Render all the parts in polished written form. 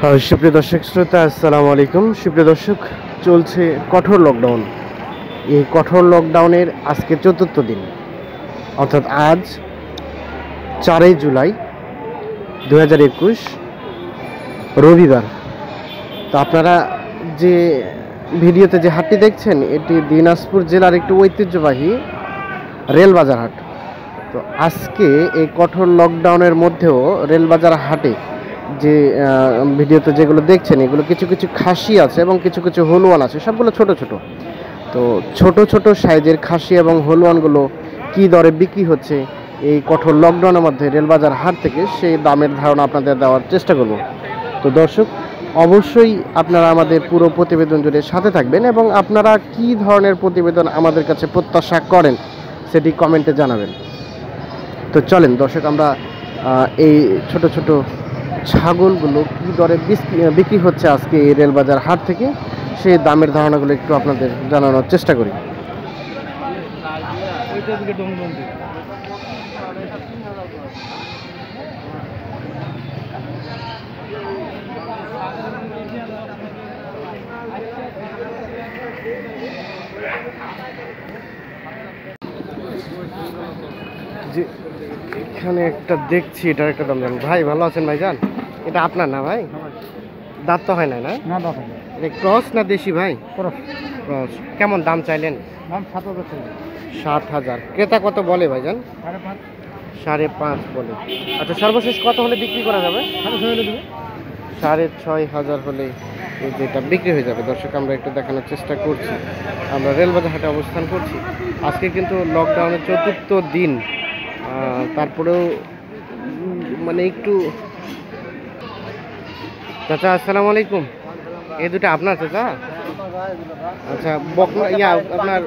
সুপ্রিয় দর্শক শ্রোতা, আসসালামু আলাইকুম। সুপ্রিয় দর্শক, চলছে কঠোর লকডাউন। এই কঠোর লকডাউনের আজকে ৪র্থ দিন, অর্থাৎ আজ ৪ই জুলাই ২০২১ রবিবার। তো আপনারা যে ভিডিওতে যে হাটটি দেখছেন, এটি দিনাজপুর জেলার একটি ঐতিহ্যবাহী রেলবাজার হাট। তো আজকে এই কঠোর লকডাউনের মধ্যেও রেলবাজার হাটে যে ভিডিওতে যেগুলো দেখছেন, এগুলো কিছু কিছু খাসি আছে এবং কিছু কিছু হলুয়ান আছে, সবগুলো ছোট ছোট। তো ছোট ছোট সাইজের খাসি এবং হলুয়ানগুলো কি দরে বিক্রি হচ্ছে এই কঠোর লকডাউনের মধ্যে রেলবাজার হাট থেকে, সেই দামের ধারণা আপনাদের দেওয়ার চেষ্টা করব। তো দর্শক, অবশ্যই আপনারা আমাদের পুরো প্রতিবেদন জুড়ে সাথে থাকবেন এবং আপনারা কি ধরনের প্রতিবেদন আমাদের কাছে প্রত্যাশা করেন সেটি কমেন্টে জানাবেন। তো চলেন দর্শক, আমরা এই ছোট ছোট ছাগলগুলো কী দরে বিক্রি হচ্ছে আজকে এই রেলবাজার হাট থেকে, সেই দামের ধারণাগুলো একটু আপনাদের জানানোর চেষ্টা করি। যে এখানে একটা দেখছি, এটার একটা দাম জান ভাই। ভালো আছেন ভাইজান? এটা আপনার না ভাই? দাঁত তো হয় না? না, এটা ক্রস না দেশি ভাই? ক্রস। কেমন দাম চাইলেন? দাম 7,000। ক্রেতা কত বলে ভাইজান? 5.5 বলে। আচ্ছা, সর্বশেষ কত হলে বিক্রি করা যাবে? 6,500 হলে যেটা বিক্রি হয়ে যাবে। দর্শক, আমরা একটু দেখানোর চেষ্টা করছি। আমরা রেলবাজার হাটে অবস্থান করছি। আজকে কিন্তু লকডাউনের ৪র্থ দিন, তারপরেও মানে একটু। চাচা, আসসালামু আলাইকুম। এই দুটো আপনার চাচা? আচ্ছা, বকনা আপনার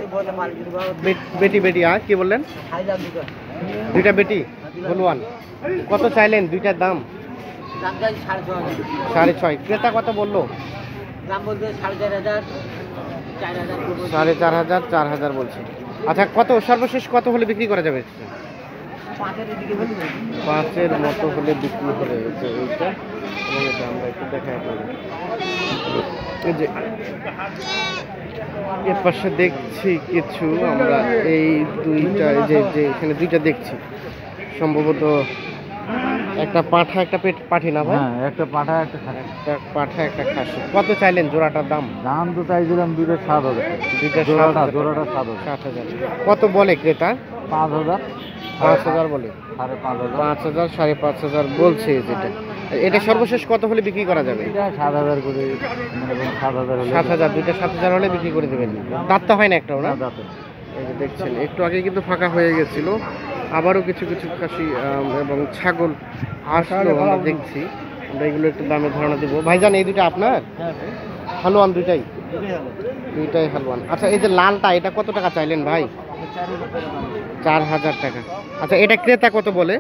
বেটি আর কি বললেন? দুইটা বেটি বলুন, কত চাইলেন দুইটার দাম? 6.5। ক্রেতা কত বললো? 4,500, 4,000 বলছে। আচ্ছা, কত সর্বশেষ কত হলে বিক্রি করা যাবে? 5-এর মতো হলে বিক্রি করে এইটা এবং এটা আমরা একটু দেখাই আপনাদের। এই যে এর পাশে দেখছি কিছু, আমরা এই দুইটা যে এখানে দুইটা দেখছি, সম্ভবত একটা পাঠা একটা পাঠি না ভাই? একটা পাঠা একটা পাঠা একটা খাসি। কত চাইলেন জোড়াটার দাম? দাম তো চাইছিলাম 7,000। জোড়াটা 7,000। কত বলে ক্রেতা? 5,000। 5,000 বলে। 5,000, 5,500 বলছে। যেটা এটা সর্বশেষ কত হলে বিক্রি করা যাবে? 7,000 করে, 7,000। দুইটা 7,000 হলে বিক্রি করে দেবেন। দাঁত তো হয় না একটাও? না দাঁত। এই যে দেখছেন, একটু আগে কিন্তু ফাঁকা হয়ে গেছিল, আবারও কিছু কিছু খাসি এবং ছাগল আসলো আমরা দেখছি। আমরা এগুলো একটু দামের ধারণা দেবো। ভাইজান, এই দুটো আপনার? হালুয়ান দুইটাই? দুইটাই হালুয়ান। আচ্ছা, এই যে লালটা, এটা কত টাকা চাইলেন ভাই? 4,000 টাকা। আচ্ছা, এটা ক্রেতা কত বলে?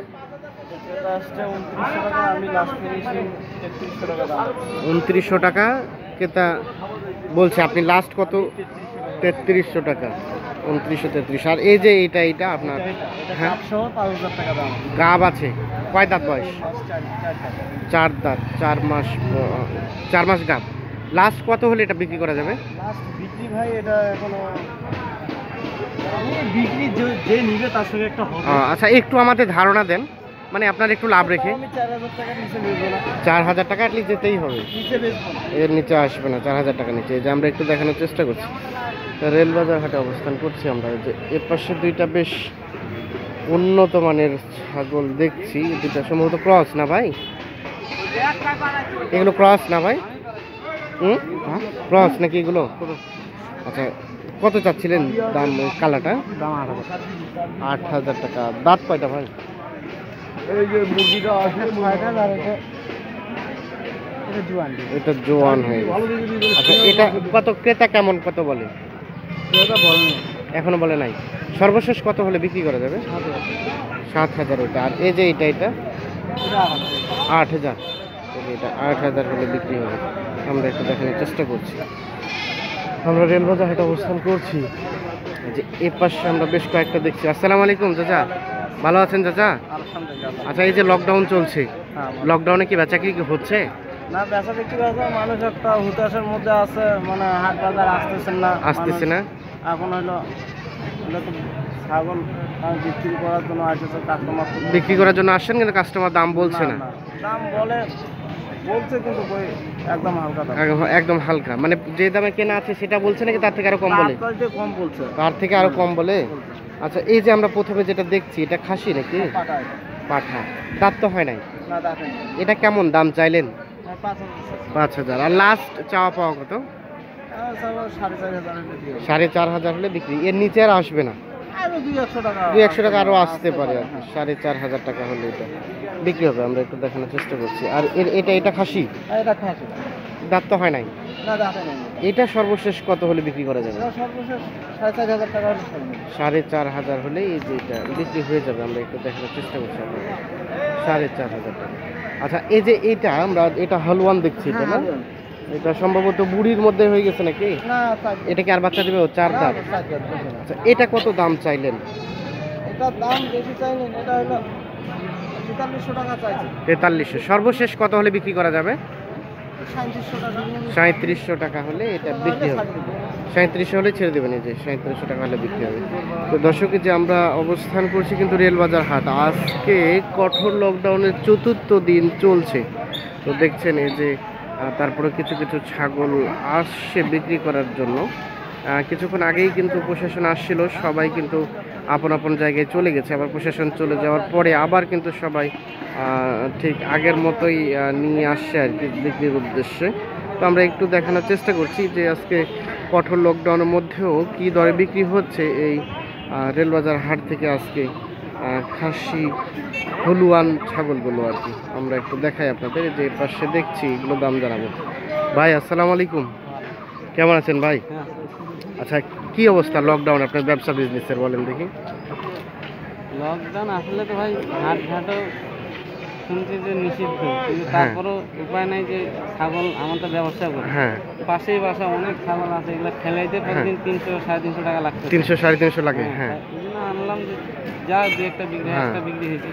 2900 টাকা ক্রেতা বলছে। আপনি লাস্ট কত? 3300 টাকা। 2933। আর এই যে এইটা আপনার? হ্যাঁ, গাব আছে। কয় দাঁত বয়স? 4 দাঁত, 4 মাস। 4 মাস গাব। লাস্ট কত হলে এটা বিক্রি করা যাবে? বিক্রি ভাই, এটা এখনো বিক্রি যে নিবে তার সঙ্গে একটা হবে। আচ্ছা, একটু আমাদের ধারণা দেন, মানে আপনার একটু লাভ রেখে। 4,000 টাকা অ্যাটলিস্ট যেতেই হবে, এর নিচে আসবে না। 4,000 টাকা নিচে। এই যে আমরা একটু দেখানোর চেষ্টা করছি, রেলবাজার হাটে অবস্থান করছি আমরা। যে এর পাশে দুইটা বেশ উন্নত মানের ছাগল দেখছি। দুইটা সম্ভবত ক্রস না ভাই? এগুলো ক্রস না ভাই? ক্রস নাকি এগুলো? আচ্ছা, কত চাচ্ছিলেন দাম? কালাটা দাম 8,000 টাকা। দাঁত কয়টা ভাই? এই যে মুরগিটা আছে, এটা জোয়ান হয়ে গেছে। আচ্ছা, এটা কত ক্রেতা কেমন কত বলে? এখনো বলে নাই। সর্বশেষ কত হলে বিক্রি করা যাবে? 7,000 ওটা। আর এই যে এটা 8,000। এটা 8,000 হলে বিক্রি হবে। আমরা একটু দেখানোর চেষ্টা করছি। আমরা রেলবাজার হাটে অবস্থান করছি। যে এ পাশে আমরা বেশ কয়েকটা দেখছি। আসসালামু আলাইকুম চাচা, ভালো আছেন চাচা? আচ্ছা, এই যে লকডাউন চলছে, হ্যাঁ লকডাউনে কি বেচা কি হচ্ছে? না বেচা বিক্রি আছে, মানুষ একটা হুতাশের মধ্যে আছে, মানে হাট বাজার আসতেছে না। এখন হলো তো ছাগল বিক্রি করার জন্য আসতেছে কাস্টমার, বিক্রি করার জন্য আসছেন কিন্তু কাস্টমার দাম বলছে না। দাম বলছে কিন্তু একদম হালকা দাম, একদম হালকা, মানে যে দামে কেনা আছে সেটা বলছে নাকি তার থেকে আরো কম বলে? কম বলছে, তার থেকে আরো কম বলে। আচ্ছা, এই যে আমরা প্রথমে যেটা দেখছি এটা খাসি নাকি পাঠা? দাঁত তো হয় নাই। এটা কেমন দাম চাইলেন? 5,000। আর লাস্ট চাওয়া পাওয়া কত? 4,500 হলে বিক্রি, এর নিচে আর আসবে না? 200 টাকা আরো আসতে পারে আর কি। 4,500 টাকা হলে এটা বিক্রি হবে। আমরা একটু দেখানোর চেষ্টা করছি। আর এটা খাসি? দাঁত তো হয় নাই। এটা সর্বশেষ কত হলে বিক্রি করা যাবে? 4,500 হলে এই যে এটা বিক্রি হয়ে যাবে। আমরা একটু দেখানোর চেষ্টা করছি আপনাদের। 4,500 টাকা। আচ্ছা, এই যে এটা হালুয়ান দেখছি, এটা না? এটা সম্ভবত বুড়ির মধ্যে হয়ে গেছে নাকি? এটা কি আর বাচ্চা দেবে? 4 দাঁত। আচ্ছা, এটা কত দাম চাইলেন? এটা দাম বেশি চাইলেন, এটা হলো 4300 টাকা চাইছি। 4300। সর্বশেষ কত হলে বিক্রি করা যাবে? 3700 টাকা হলে এটা বিক্রি হবে। 3700 হলে ছেড়ে দেবেন, এই যে 3700 টাকা হলে বিক্রি হবে। তো দর্শক, যে আমরা অবস্থান করছি কিন্তু রেলবাজার হাট। আজকে কঠোর লকডাউনের 4র্থ দিন চলছে। তো দেখছেন এই যে তারপরে কিছু কিছু ছাগল আসছে বিক্রি করার জন্য। কিছুক্ষণ আগেই কিন্তু প্রশাসন আসছিল, সবাই কিন্তু আপন আপন জায়গায় চলে গেছে। আবার প্রশাসন চলে যাওয়ার পরে আবার কিন্তু সবাই ঠিক আগের মতোই নিয়ে আসছে আর কি বিক্রির উদ্দেশ্যে। তো আমরা একটু দেখানোর চেষ্টা করছি যে আজকে কঠোর লকডাউনের মধ্যেও কি দরে বিক্রি হচ্ছে এই রেলবাজার হাট থেকে আজকে খাসি হলুয়ান ছাগলগুলো আর কি। আমরা একটু দেখাই আপনাদের, যে পাশে দেখছি এগুলো দাম জানাবো। ভাই আসসালামু আলাইকুম, কেমন আছেন ভাই? আচ্ছা, কি অবস্থা লকডাউন আপনার ব্যবসা বিজনেসের, বলেন দেখি। লকডাউন আসলে তো ভাই হাটঘাটও শুনছি যে নিষিদ্ধ, কিন্তু তারপরও উপায় নাই, যে ছাগল আমাদের ব্যবসা করে। হ্যাঁ, পাশেই বাসা অনেক ছাগল আছে, এগুলো খেলাইতে প্রতিদিন 300-350 টাকা লাগছে। 300-350 লাগে। হ্যাঁ, এই জন্য আনলাম যে যা দু একটা বিক্রি হয়েছে।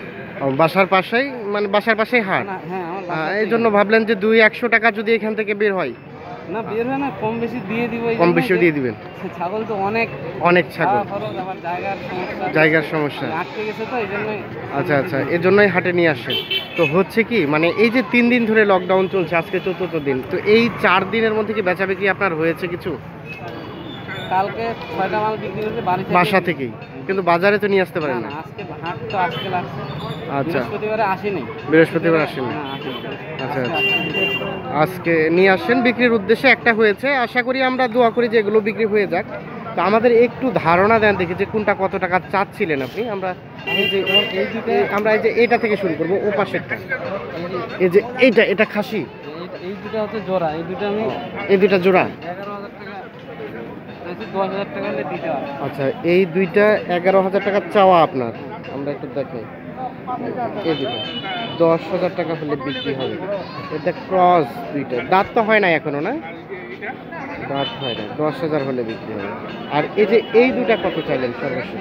বাসার পাশেই, মানে বাসার পাশেই হাট? হ্যাঁ, এই জন্য ভাবলেন যে 200-100 টাকা যদি এখান থেকে বের হয়। না, বের হয় না, কম বেশি দিয়ে দিব। কম বেশি দিয়ে দিবেন? ছাগল তো অনেক ছাগল, আবার জায়গার সমস্যা আটকে গেছে, তো এই জন্যই। আচ্ছা, এর জন্যই হাটে নিয়ে আসেন। তো হচ্ছে কি, মানে এই যে 3 দিন ধরে লকডাউন চলছে, আজকে 4র্থ দিন, তো এই 4 দিনের মধ্যে কি বেচা বিক্রি আপনার হয়েছে কিছু? কালকে 6টা মাল বিক্রি হয়েছে বাসা থেকেই, কিন্তু বাজারে তো নিয়ে আসতে পারেন না। আজকে হাট তো আজকে লাগছে। আচ্ছা, বৃহস্পতিবার আসেনি। আচ্ছা, আজকে নিয়ে আসেন বিক্রির উদ্দেশ্যে। একটা হয়েছে, আশা করি, আমরা দোয়া করি যে এগুলো বিক্রি হয়ে যাক। তো আমাদের একটু ধারণা দেন দেখি যে কোনটা কত টাকা চাচ্ছিলেন আপনি। আমরা এই যে এইটা থেকে শুরু করবো, ও পাশেরটা। এই যে এটা খাসি, এই দুটো হচ্ছে জোড়া, এই দুটা জোড়া 11,000 টাকা, 10,000 টাকা হলে দিতে হবে। আচ্ছা, এই দুইটা 11,000 টাকা চাওয়া আপনার। আমরা একটু দেখাই, এই দুটো 10,000 টাকা হলে বিক্রি হবে। এটা ক্রস দুইটা, দাঁত তো হয় না এখনো, না? দাঁত হয় না, 10,000 হলে বিক্রি হবে। আর এই দুটা কত চাইলেন সর্বশেষ?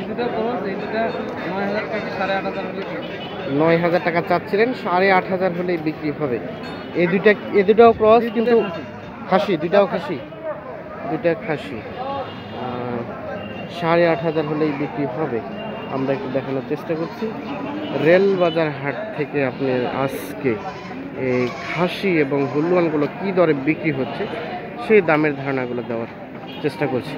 9,000 টাকা চাচ্ছিলেন, 8,500 হলে বিক্রি হবে। এই দুটাও ক্রস, কিন্তু খাসি, দুইটা খাসি। 8,500 হলেই বিক্রি হবে। আমরা একটু দেখানোর চেষ্টা করছি রেলবাজার হাট থেকে আপনি আজকে এই খাসি এবং হলুয়ানগুলো কী দরে বিক্রি হচ্ছে সেই দামের ধারণাগুলো দেওয়ার চেষ্টা করছি।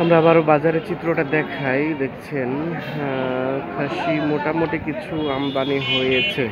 আমরা আবারও বাজারের চিত্রটা দেখাই। দেখছেন খাসি মোটামুটি কিছু আমদানি হয়েছে।